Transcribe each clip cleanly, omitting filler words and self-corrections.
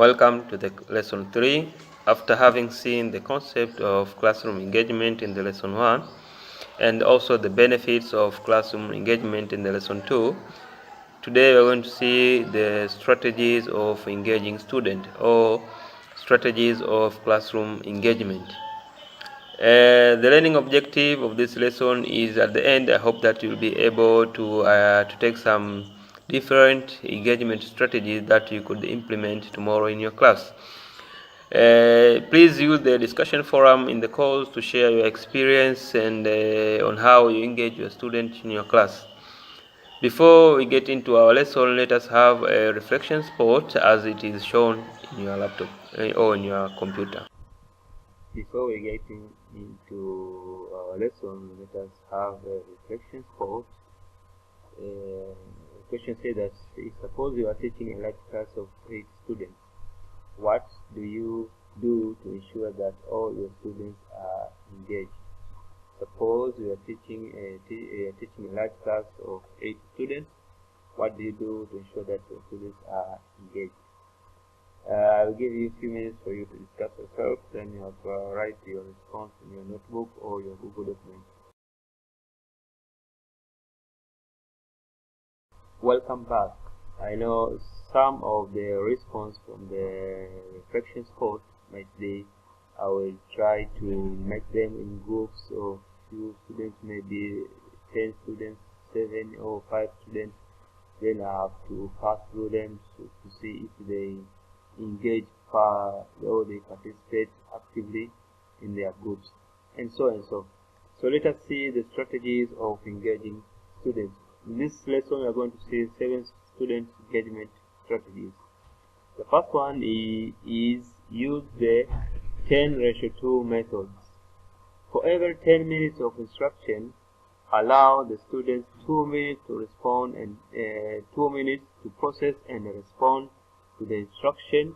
Welcome to the lesson 3. After having seen the concept of classroom engagement in the lesson 1 and also the benefits of classroom engagement in the lesson 2, today we're going to see the strategies of engaging students or strategies of classroom engagement. The learning objective of this lesson is at the end. I hope that you'll be able to take some different engagement strategies that you could implement tomorrow in your class. Please use the discussion forum in the course to share your experience and on how you engage your students in your class. Before we get into our lesson, let us have a reflection spot as it is shown in your laptop or in your computer. Before we get into our lesson, let us have a reflection spot. The question says that suppose you are teaching a large class of 8 students. What do you do to ensure that all your students are engaged? Suppose you are teaching a large class of 8 students. What do you do to ensure that your students are engaged? I'll give you a few minutes for you to discuss yourself. Then you have to write your response in your notebook or your Google document. Welcome back. I know some of the response from the reflection spot might be I will try to make them in groups of few students, maybe 10 students, 7 or 5 students. Then I have to pass through them to see if they engage or they participate actively in their groups, and so on and so. So let us see the strategies of engaging students. In this lesson we are going to see 7 student engagement strategies. The first one is use the 10:2 methods. For every 10 minutes of instruction, allow the students 2 minutes to respond and 2 minutes to process and respond to the instruction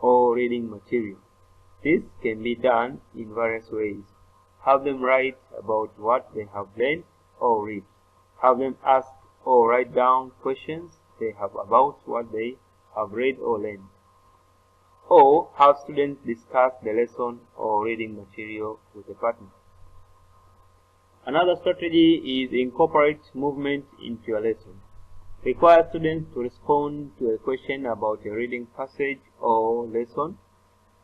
or reading material. This can be done in various ways. Have them write about what they have learned or read. Have them ask or write down questions they have about what they have read or learned. Or have students discuss the lesson or reading material with a partner. Another strategy is incorporate movement into your lesson. Require students to respond to a question about a reading passage or lesson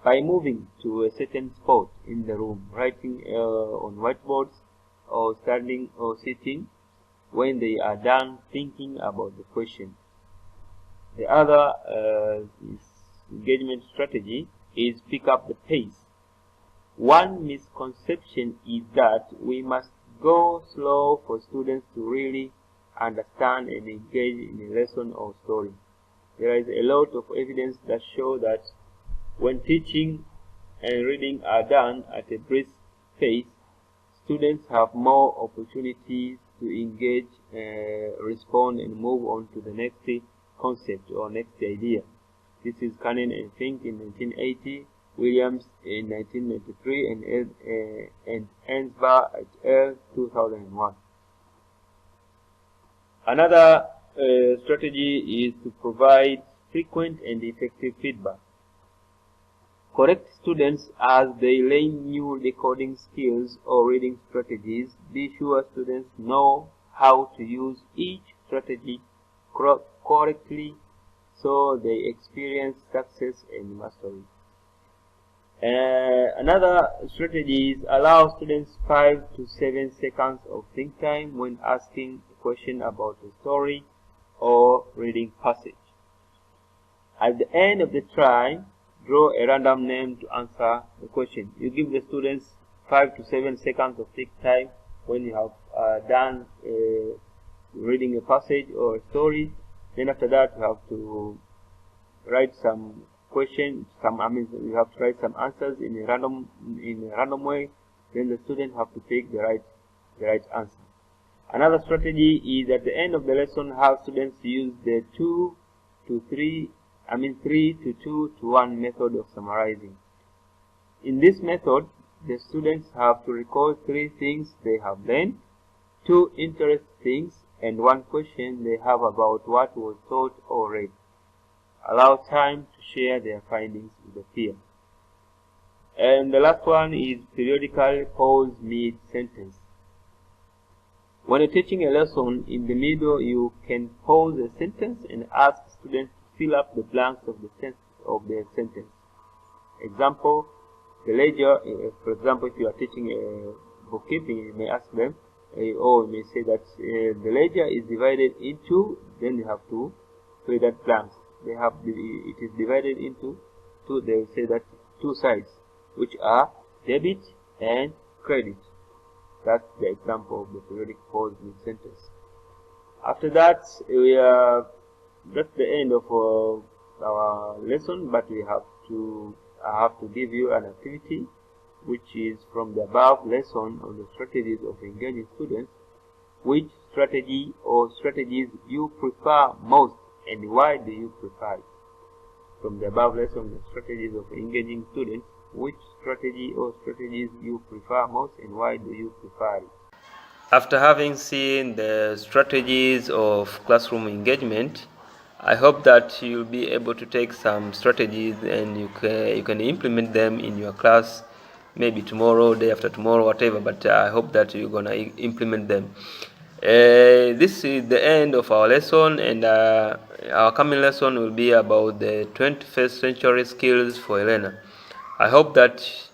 by moving to a certain spot in the room, writing on whiteboards, or standing or sitting when they are done thinking about the question. The other engagement strategy is pick up the pace. One misconception is that we must go slow for students to really understand and engage in a lesson or story. There is a lot of evidence that show that when teaching and reading are done at a brisk pace, students have more opportunities to engage, respond, and move on to the next concept or next idea. This is Cannon and Fink in 1980, Williams in 1993, and Ensbar et al. 2001. Another strategy is to provide frequent and effective feedback. Correct students as they learn new decoding skills or reading strategies. Be sure students know how to use each strategy correctly so they experience success and mastery. Another strategy is allow students 5 to 7 seconds of think time when asking a question about a story or reading passage. At the end of the try, draw a random name to answer the question. You give the students 5 to 7 seconds of think time when you have done reading a passage or a story. Then after that you have to write some questions. You have to write some answers in a random way. Then the student have to pick the right answer. Another strategy is at the end of the lesson have students use the 3 to 2 to 1 method of summarizing. In this method, the students have to recall 3 things they have learned, 2 interesting things, and 1 question they have about what was taught or read. allow time to share their findings with the peer. And the last one is periodically pause mid-sentence. When you're teaching a lesson, in the middle you can pause a sentence and ask students to fill up the blanks of the sentence. Example, the ledger, for example, if you are teaching bookkeeping, you may ask them, or you may say that the ledger is divided into, then you have to fill that blanks. It is divided into two, they will say that two sides, which are debit and credit. That's the example of the periodic pause mid-sentence. After that, that's the end of our lesson, but I have to give you an activity which is from the above lesson on the strategies of engaging students. Which strategy or strategies you prefer most, and why do you prefer it? From the above lesson, the strategies of engaging students, which strategy or strategies you prefer most, and why do you prefer it? After having seen the strategies of classroom engagement, I hope that you'll be able to take some strategies and you can implement them in your class, maybe tomorrow, day after tomorrow, whatever, but I hope that you're gonna implement them. This is the end of our lesson, and our coming lesson will be about the 21st century skills for a learner. I hope that